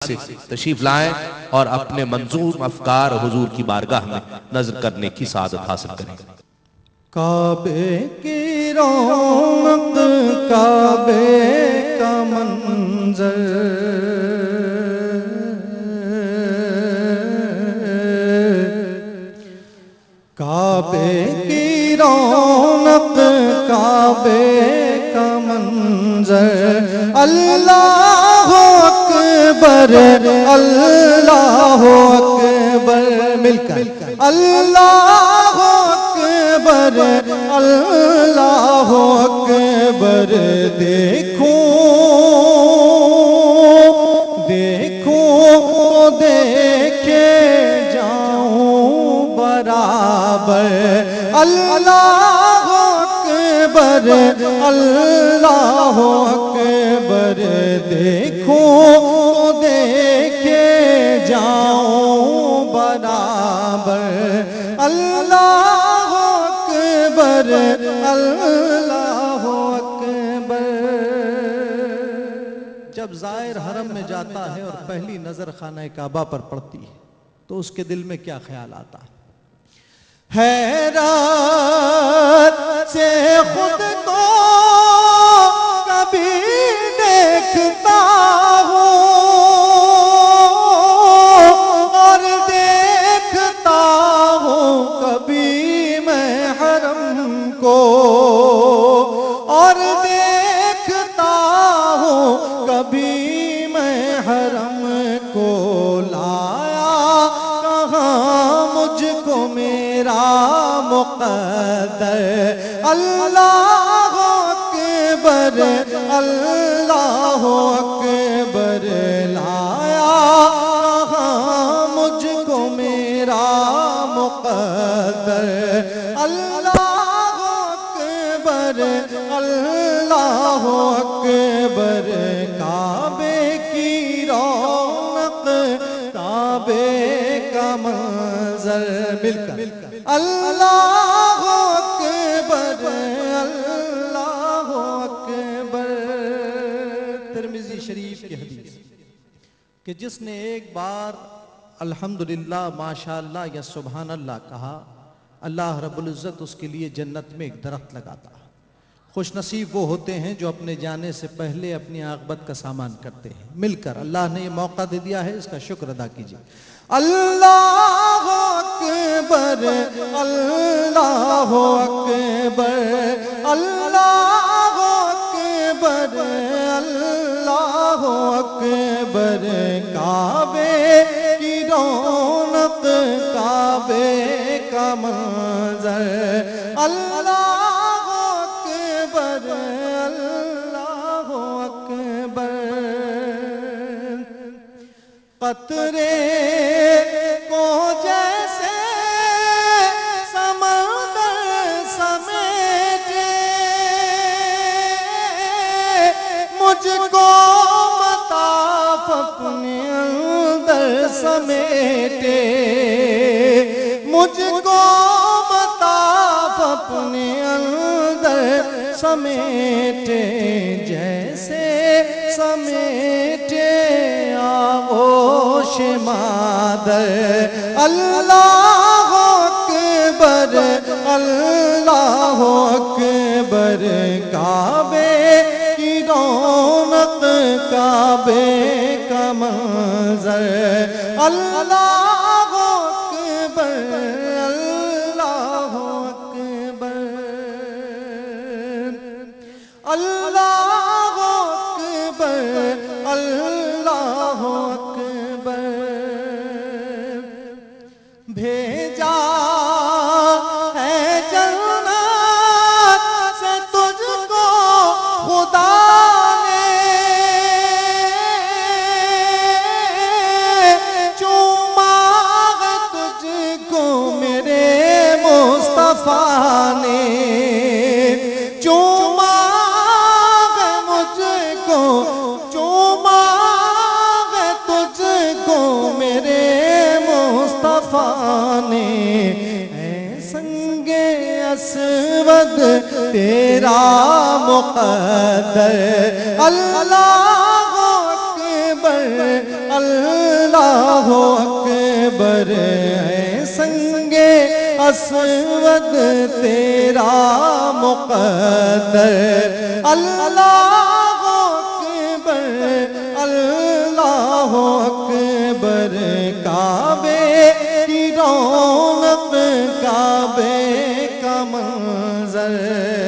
سے تشریف لائیں اور اپنے منظور افکار حضور کی بارگاہ میں نظر کرنے کی سعادت حاصل کریں۔ کعبے کی رونق کعبے کا منظر کعبے کی رونق کعبے کا منظر اللہ اکبر اللہ اکبر مل کر اللہ اکبر اللہ اکبر دیکھوں دیکھوں دیکھے جاؤں برابر اللہ اکبر اللہ اکبر دیکھوں دیکھے جاؤں برابر اللہ اکبر اللہ اکبر۔ جب زائر حرم میں جاتا ہے اور پہلی نظر خانہ کعبہ پر پڑتی ہے تو اس کے دل میں کیا خیال آتا ہے؟ حیرت سے خود کو کبھی دیکھتا ہوں اور دیکھتا ہوں کبھی میں حرم کو اور دیکھتا ہوں کبھی میں حرم کو لایا کہاں مجھ کو میرا مقدر اللہ اکبر اللہ اکبر لایا کہاں مجھ کو میرا مقدر اللہ اکبر اللہ اکبر۔ کعبے کی رونق کعبے کا منظر مل کر اللہ اکبر اللہ اکبر۔ ترمذی شریف کی حدیث کہ جس نے ایک بار الحمدللہ ماشاءاللہ یا سبحان اللہ کہا اللہ رب العزت اس کے لیے جنت میں ایک درخت لگاتا ہے۔ خوش نصیب وہ ہوتے ہیں جو اپنے جانے سے پہلے اپنی عاقبت کا سامان کرتے ہیں۔ مل کر اللہ نے یہ موقع دے دیا ہے، اس کا شکر ادا کیجیے۔ اللہ اکبر اللہ اکبر اللہ اکبر اللہ اکبر۔ کعبے کی رونق کعبے کا منظر اللہ اکبر اللہ اکبر۔ قطرے کو جیسے سمندر سمیٹے مجھ کو مطاف اپنے اندر سمیٹے مجھ کو مطاف اپنے اندر سمیٹے جیسے سمیٹے آغوش مادر اللہ اکبر اللہ اکبر۔ کعبے کی رونق کعبے کا منظر اللہ اکبر اللہ اکبر اللہ اکبر اللہ اکبر۔ بھیجا ہے جنت سے تجھ کو خدا نے چوما ہے تجھ کو میرے مصطفیٰ نے چوما ہے مجھ کو چوما ہے تجھ کو میرے مصطفیٰ نے۔ اے سنگ اسود تیرا مقدر اللہ اکبر اسود تیرا مقدر اللہ اکبر اللہ اکبر کعبے کی رونق کعبے کا منظر